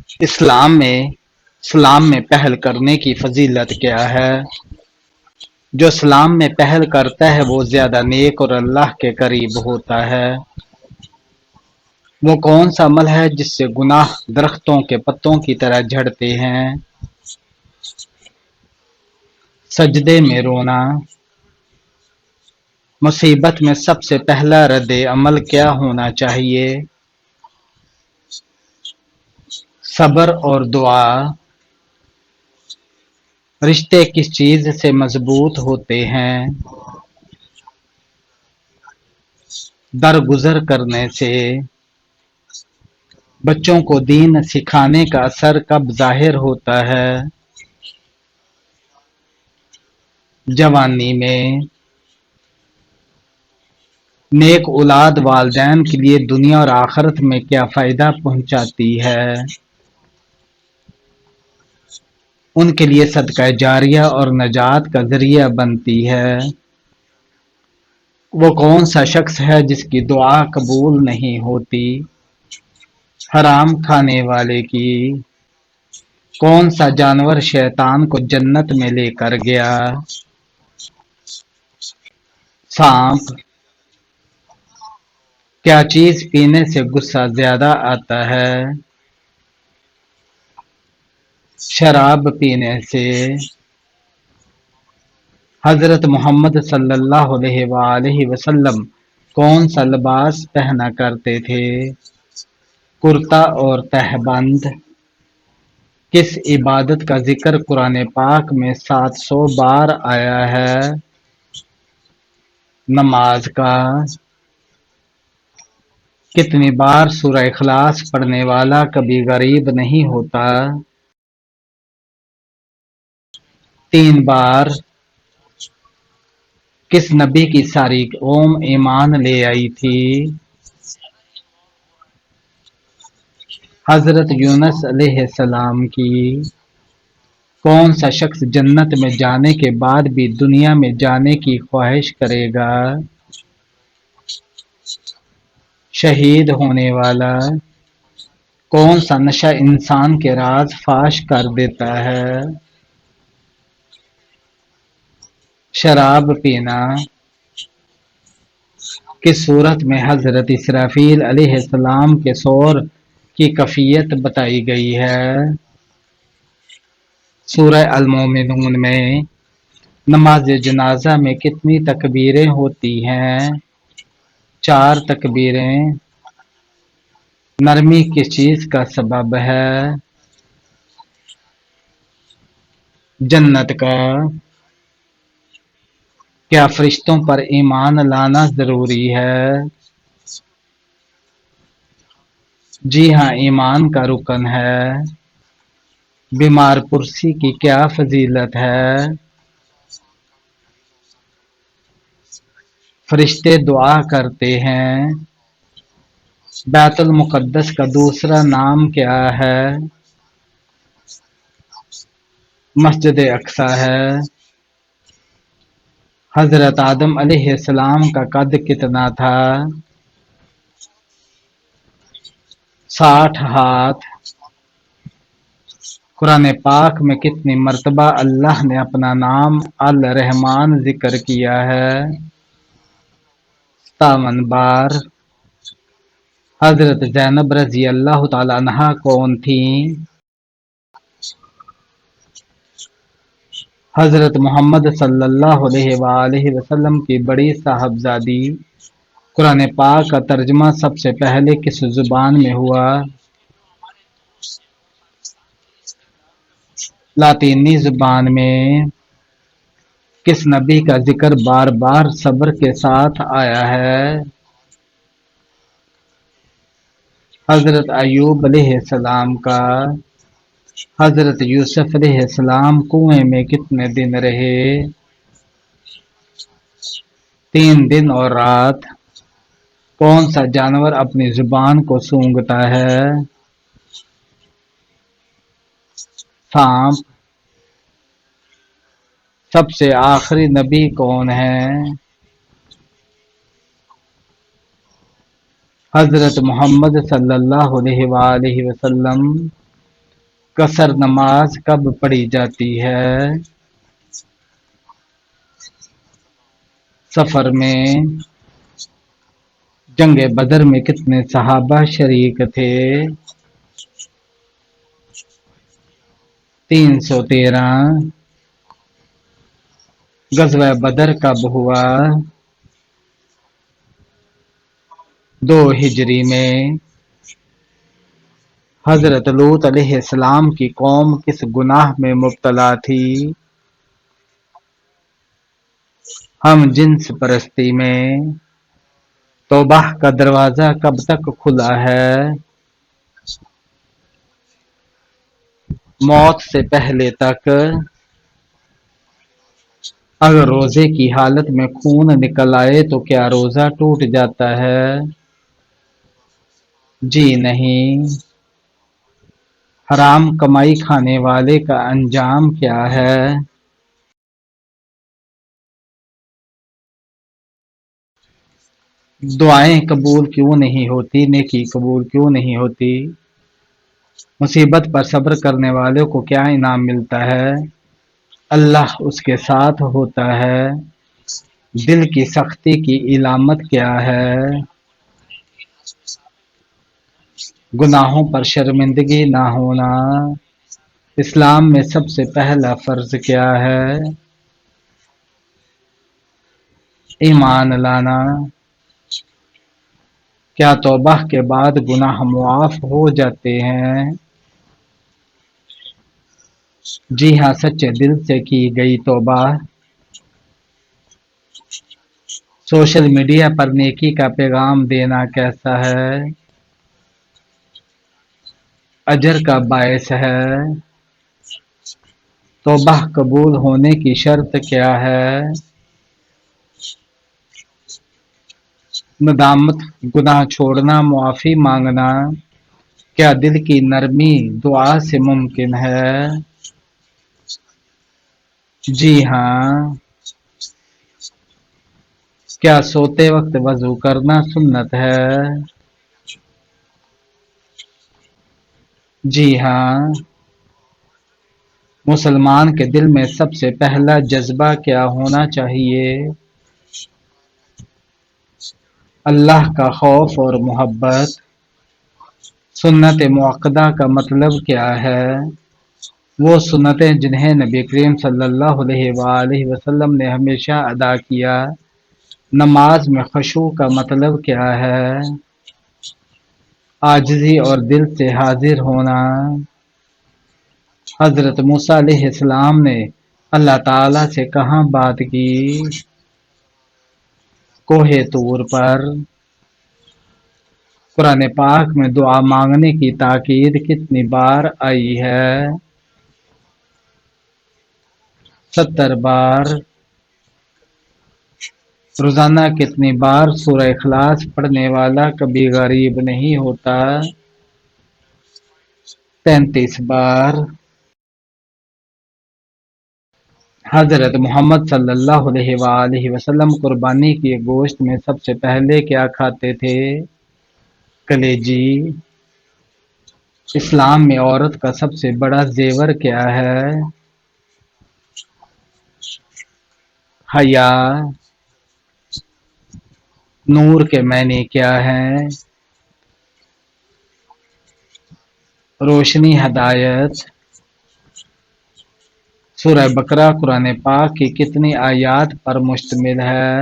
اسلام میں پہل کرنے کی فضیلت کیا ہے؟ جو اسلام میں پہل کرتا ہے وہ زیادہ نیک اور اللہ کے قریب ہوتا ہے۔ وہ کون سا عمل ہے جس سے گناہ درختوں کے پتوں کی طرح جھڑتے ہیں؟ سجدے میں رونا۔ مصیبت میں سب سے پہلا رد عمل کیا ہونا چاہیے؟ صبر اور دعا۔ رشتے کس چیز سے مضبوط ہوتے ہیں؟ درگزر کرنے سے۔ بچوں کو دین سکھانے کا اثر کب ظاہر ہوتا ہے؟ جوانی میں۔ نیک اولاد والدین کے لیے دنیا اور آخرت میں کیا فائدہ پہنچاتی ہے؟ ان کے لیے صدقہ جاریہ اور نجات کا ذریعہ بنتی ہے۔ وہ کون سا شخص ہے جس کی دعا قبول نہیں ہوتی؟ حرام کھانے والے کی۔ کون سا جانور شیطان کو جنت میں لے کر گیا؟ سانپ۔ کیا چیز پینے سے غصہ زیادہ آتا ہے؟ شراب پینے سے۔ حضرت محمد صلی اللہ علیہ وآلہ وسلم کون سا لباس پہنا کرتے تھے؟ کرتا اور تہبند۔ کس عبادت کا ذکر قرآن پاک میں 700 بار آیا ہے؟ نماز کا۔ کتنی بار سورہ اخلاص پڑھنے والا کبھی غریب نہیں ہوتا؟ 3 بار۔ کس نبی کی ساری قوم ایمان لے آئی تھی؟ حضرت یونس علیہ السلام کی۔ کون سا شخص جنت میں جانے کے بعد بھی دنیا میں جانے کی خواہش کرے گا؟ شہید ہونے والا۔ کون سا نشہ انسان کے راز فاش کر دیتا ہے؟ شراب پینا۔ کس صورت میں حضرت اسرافیل علیہ السلام کے صور کی کیفیت بتائی گئی ہے؟ سورہ المومنون میں۔ نماز جنازہ میں کتنی تکبیریں ہوتی ہیں؟ 4 تکبیریں۔ نرمی کس چیز کا سبب ہے؟ جنت کا۔ کیا فرشتوں پر ایمان لانا ضروری ہے؟ جی ہاں، ایمان کا رکن ہے۔ بیمار پرسی کی کیا فضیلت ہے؟ فرشتے دعا کرتے ہیں۔ بیت المقدس کا دوسرا نام کیا ہے؟ مسجد اقصی ہے۔ حضرت آدم علیہ السلام کا قد کتنا تھا؟ 60 ہاتھ۔ قرآن پاک میں کتنی مرتبہ اللہ نے اپنا نام الرحمن ذکر کیا ہے؟ 57 بار۔ حضرت زینب رضی اللہ تعالی عنہا کون تھیں؟ حضرت محمد صلی اللہ علیہ وآلہ وسلم کی بڑی صاحبزادی۔ قرآن پاک کا ترجمہ سب سے پہلے کس زبان میں ہوا؟ لاطینی زبان میں۔ کس نبی کا ذکر بار بار صبر کے ساتھ آیا ہے؟ حضرت ایوب علیہ السلام کا۔ حضرت یوسف علیہ السلام کنویں میں کتنے دن رہے؟ 3 دن اور رات۔ کون سا جانور اپنی زبان کو سونگھتا ہے؟ سانپ۔ سب سے آخری نبی کون ہے؟ حضرت محمد صلی اللہ علیہ وآلہ وسلم۔ قصر نماز کب پڑھی جاتی ہے؟ سفر میں۔ جنگ بدر میں کتنے صحابہ شریک تھے؟ 313۔ غزوہ بدر کب ہوا؟ 2 ہجری میں۔ حضرت لوط علیہ السلام کی قوم کس گناہ میں مبتلا تھی؟ ہم جنس پرستی میں۔ توبہ کا دروازہ کب تک کھلا ہے؟ موت سے پہلے تک۔ اگر روزے کی حالت میں خون نکل آئے تو کیا روزہ ٹوٹ جاتا ہے؟ جی نہیں۔ حرام کمائی کھانے والے کا انجام کیا ہے؟ دعائیں قبول کیوں نہیں ہوتی؟ نیکی قبول کیوں نہیں ہوتی؟ مصیبت پر صبر کرنے والے کو کیا انعام ملتا ہے؟ اللہ اس کے ساتھ ہوتا ہے۔ دل کی سختی کی علامت کیا ہے؟ گناہوں پر شرمندگی نہ ہونا۔ اسلام میں سب سے پہلا فرض کیا ہے؟ ایمان لانا۔ کیا توبہ کے بعد گناہ معاف ہو جاتے ہیں؟ جی ہاں، سچے دل سے کی گئی توبہ۔ سوشل میڈیا پر نیکی کا پیغام دینا کیسا ہے؟ اجر کا باعث ہے۔ توبہ قبول ہونے کی شرط کیا ہے؟ ندامت، گناہ چھوڑنا، معافی مانگنا۔ کیا دل کی نرمی دعا سے ممکن ہے؟ جی ہاں۔ کیا سوتے وقت وضو کرنا سنت ہے؟ جی ہاں۔ مسلمان کے دل میں سب سے پہلا جذبہ کیا ہونا چاہیے؟ اللہ کا خوف اور محبت۔ سنت موقدہ کا مطلب کیا ہے؟ وہ سنتیں جنہیں نبی کریم صلی اللہ علیہ وآلہ وسلم نے ہمیشہ ادا کیا۔ نماز میں خشوع کا مطلب کیا ہے؟ عاجزی اور دل سے حاضر ہونا۔ حضرت موسیٰ علیہ السلام نے اللہ تعالیٰ سے کہاں بات کی؟ کوہ طور پر۔ قرآن پاک میں دعا مانگنے کی تاکید کتنی بار آئی ہے؟ 70 بار۔ روزانہ کتنی بار سورہ اخلاص پڑھنے والا کبھی غریب نہیں ہوتا؟ 33 بار۔ حضرت محمد صلی اللہ علیہ وآلہ وسلم قربانی کے گوشت میں سب سے پہلے کیا کھاتے تھے؟ کلیجی۔ اسلام میں عورت کا سب سے بڑا زیور کیا ہے؟ حیا۔ نور کے معنی کیا ہیں؟ روشنی، ہدایت۔ سورہ بقرہ قرآن پاک کی کتنی آیات پر مشتمل ہے؟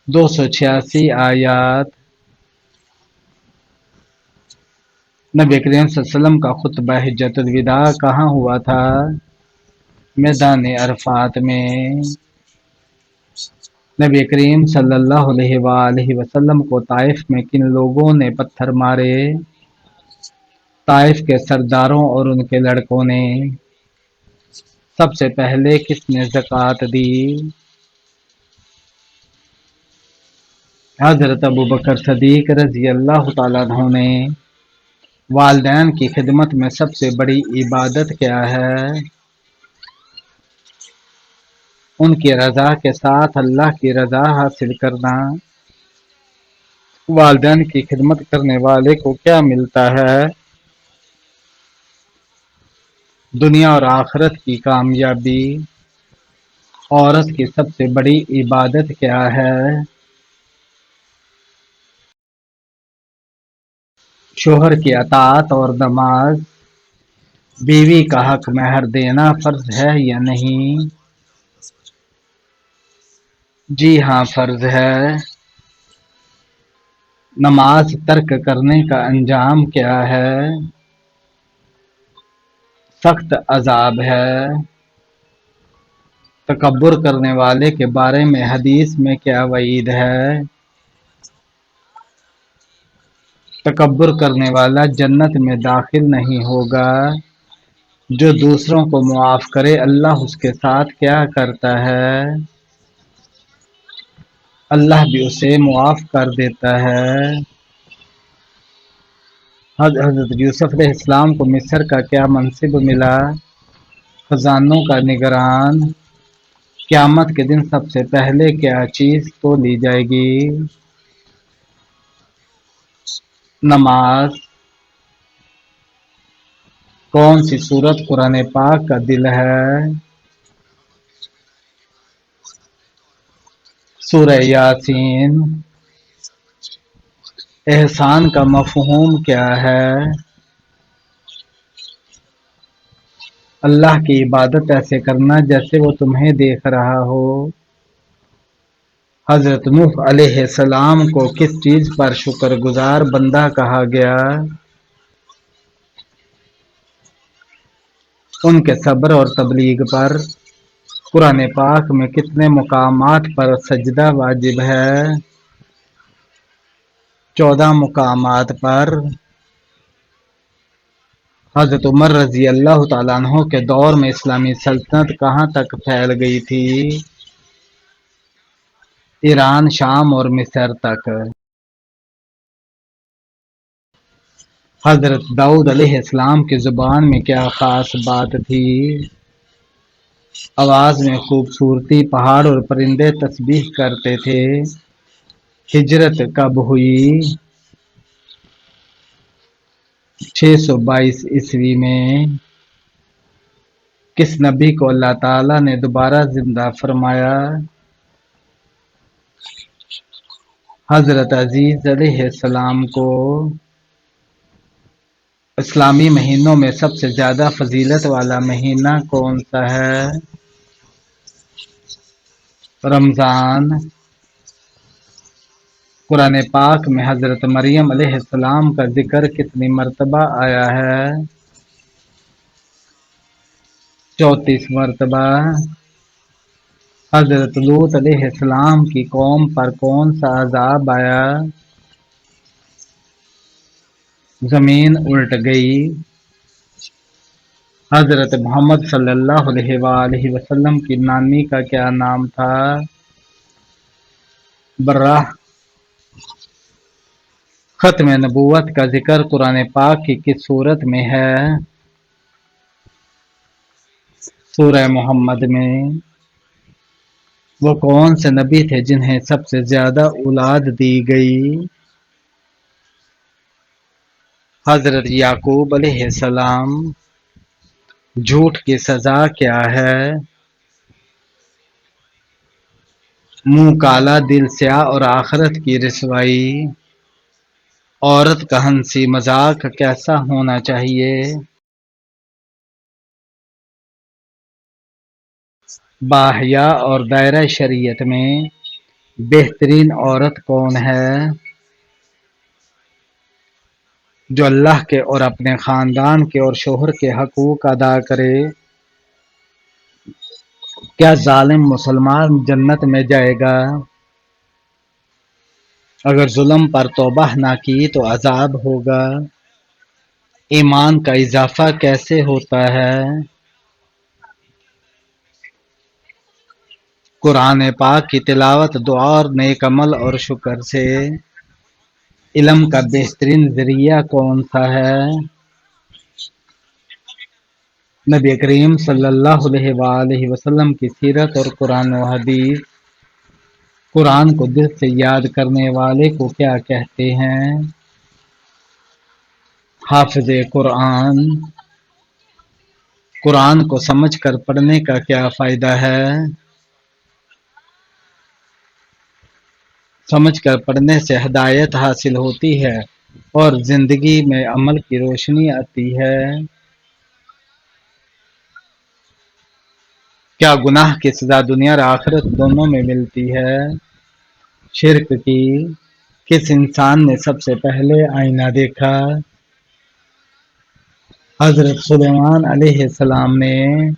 286 آیات۔ نبی کریم صلی اللہ علیہ وسلم کا خطبہ حجۃ الوداع کہاں ہوا تھا؟ میدان عرفات میں۔ نبی کریم صلی اللہ علیہ وآلہ وسلم کو طائف میں کن لوگوں نے پتھر مارے؟ طائف کے سرداروں اور ان کے لڑکوں نے۔ سب سے پہلے کس نے زکوٰۃ دی؟ حضرت ابوبکر صدیق رضی اللہ تعالیٰ عنہ نے۔ والدین کی خدمت میں سب سے بڑی عبادت کیا ہے؟ ان کی رضا کے ساتھ اللہ کی رضا حاصل کرنا۔ والدین کی خدمت کرنے والے کو کیا ملتا ہے؟ دنیا اور آخرت کی کامیابی۔ عورت کی سب سے بڑی عبادت کیا ہے؟ شوہر کی اطاعت اور نماز۔ بیوی کا حق مہر دینا فرض ہے یا نہیں؟ جی ہاں، فرض ہے۔ نماز ترک کرنے کا انجام کیا ہے؟ سخت عذاب ہے۔ تکبر کرنے والے کے بارے میں حدیث میں کیا وعید ہے؟ تکبر کرنے والا جنت میں داخل نہیں ہوگا۔ جو دوسروں کو معاف کرے اللہ اس کے ساتھ کیا کرتا ہے؟ اللہ بھی اسے معاف کر دیتا ہے۔ حضرت یوسف علیہ السلام کو مصر کا کیا منصب ملا؟ خزانوں کا نگران۔ قیامت کے دن سب سے پہلے کیا چیز تو لی جائے گی؟ نماز۔ کون سی سورت قرآن پاک کا دل ہے؟ سورہ یاسین۔ احسان کا مفہوم کیا ہے؟ اللہ کی عبادت ایسے کرنا جیسے وہ تمہیں دیکھ رہا ہو۔ حضرت نوح علیہ السلام کو کس چیز پر شکر گزار بندہ کہا گیا؟ ان کے صبر اور تبلیغ پر۔ قرآن پاک میں کتنے مقامات پر سجدہ واجب ہے؟ 14 مقامات پر۔ حضرت عمر رضی اللہ تعالیٰ عنہ کے دور میں اسلامی سلطنت کہاں تک پھیل گئی تھی؟ ایران، شام اور مصر تک۔ حضرت داؤد علیہ السلام کی زبان میں کیا خاص بات تھی؟ آواز میں خوبصورتی۔ پہاڑ اور پرندے تسبیح کرتے تھے۔ ہجرت کب ہوئی؟ 622 عیسوی میں۔ کس نبی کو اللہ تعالیٰ نے دوبارہ زندہ فرمایا؟ حضرت عیسی علیہ السلام کو۔ اسلامی مہینوں میں سب سے زیادہ فضیلت والا مہینہ کون سا ہے؟ رمضان۔ قرآن پاک میں حضرت مریم علیہ السلام کا ذکر کتنی مرتبہ آیا ہے؟ 34 مرتبہ۔ حضرت لوط علیہ السلام کی قوم پر کون سا عذاب آیا؟ زمین الٹ گئی۔ حضرت محمد صلی اللہ علیہ وآلہ وسلم کی نانی کا کیا نام تھا؟ برہ۔ ختم نبوت کا ذکر قرآن پاک کی کس سورت میں ہے؟ سورہ محمد میں۔ وہ کون سے نبی تھے جنہیں سب سے زیادہ اولاد دی گئی؟ حضرت یعقوب علیہ السلام۔ جھوٹ کی سزا کیا ہے؟ منہ کالا، دل سیاہ اور آخرت کی رسوائی۔ عورت کا ہنسی مذاق کیسا ہونا چاہیے؟ باحیا۔ اور دائرہ شریعت میں بہترین عورت کون ہے؟ جو اللہ کے اور اپنے خاندان کے اور شوہر کے حقوق ادا کرے۔ کیا ظالم مسلمان جنت میں جائے گا؟ اگر ظلم پر توبہ نہ کی تو عذاب ہوگا۔ ایمان کا اضافہ کیسے ہوتا ہے؟ قرآن پاک کی تلاوت، دعا اور نیک عمل اور شکر سے۔ علم کا بہترین ذریعہ کون سا ہے؟ نبی کریم صلی اللہ علیہ وآلہ وسلم کی سیرت اور قرآن و حدیث۔ قرآن کو دل سے یاد کرنے والے کو کیا کہتے ہیں؟ حافظ قرآن۔ قرآن کو سمجھ کر پڑھنے کا کیا فائدہ ہے؟ سمجھ کر پڑھنے سے ہدایت حاصل ہوتی ہے اور زندگی میں عمل کی روشنی آتی ہے۔ کیا گناہ کی سزا دنیا اور آخرت دونوں میں ملتی ہے؟ شرک کی۔ کس انسان نے سب سے پہلے آئینہ دیکھا؟ حضرت سلیمان علیہ السلام نے۔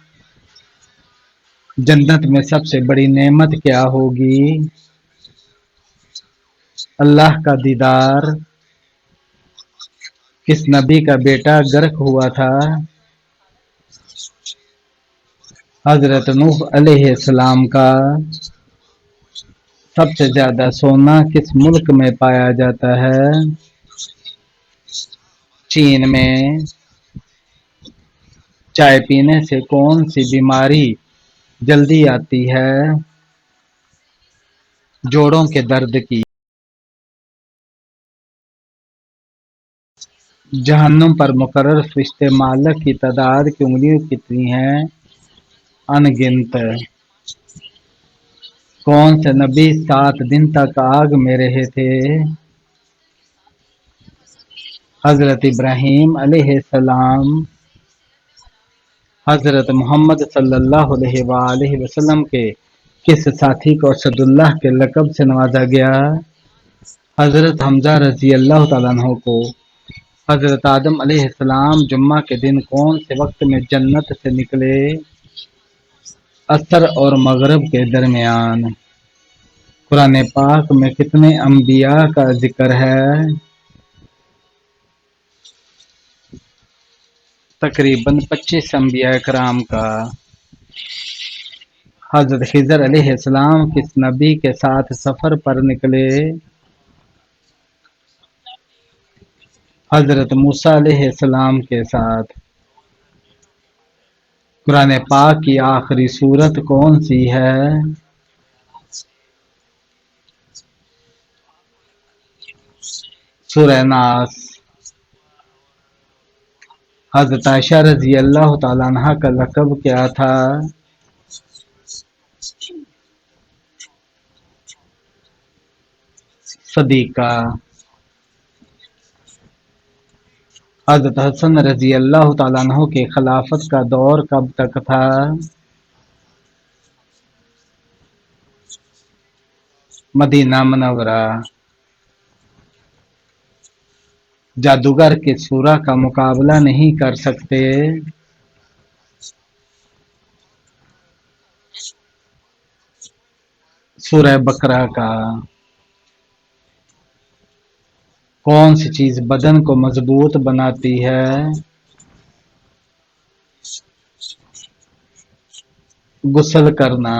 جنت میں سب سے بڑی نعمت کیا ہوگی؟ اللہ کا دیدار۔ کس نبی کا بیٹا غرق ہوا تھا؟ حضرت نوح علیہ السلام کا۔ سب سے زیادہ سونا کس ملک میں پایا جاتا ہے؟ چین میں۔ چائے پینے سے کون سی بیماری جلدی آتی ہے؟ جوڑوں کے درد کی۔ جہنم پر مقرر فرشتے مالک کی تعداد کی انگلیاں کتنی ہیں؟ ان گنت۔ کون سے نبی 7 دن تک آگ میں رہے تھے؟ حضرت ابراہیم علیہ السلام۔ حضرت محمد صلی اللہ علیہ وآلہ وسلم کے کس ساتھی کو اسد اللہ کے لقب سے نوازا گیا؟ حضرت حمزہ رضی اللہ تعالیٰ عنہ کو۔ حضرت آدم علیہ السلام جمعہ کے دن کون سے وقت میں جنت سے نکلے؟ عصر اور مغرب کے درمیان۔ قرآن پاک میں کتنے انبیاء کا ذکر ہے؟ تقریباً 25 انبیاء کرام کا۔ حضرت خضر علیہ السلام کس نبی کے ساتھ سفر پر نکلے؟ حضرت موسیٰ علیہ السلام کے ساتھ۔ قرآن پاک کی آخری سورت کون سی ہے؟ سورہ ناس۔ حضرت عائشہ رضی اللہ تعالیٰ عنہ کا لقب کیا تھا؟ صدیقہ۔ حضرت حسن رضی اللہ تعالیٰ عنہ کی خلافت کا دور کب تک تھا؟ مدینہ منورہ۔ جادوگر کس سورہ کا مقابلہ نہیں کر سکتے؟ سورہ بقرہ کا۔ کون سی چیز بدن کو مضبوط بناتی ہے؟ غسل کرنا۔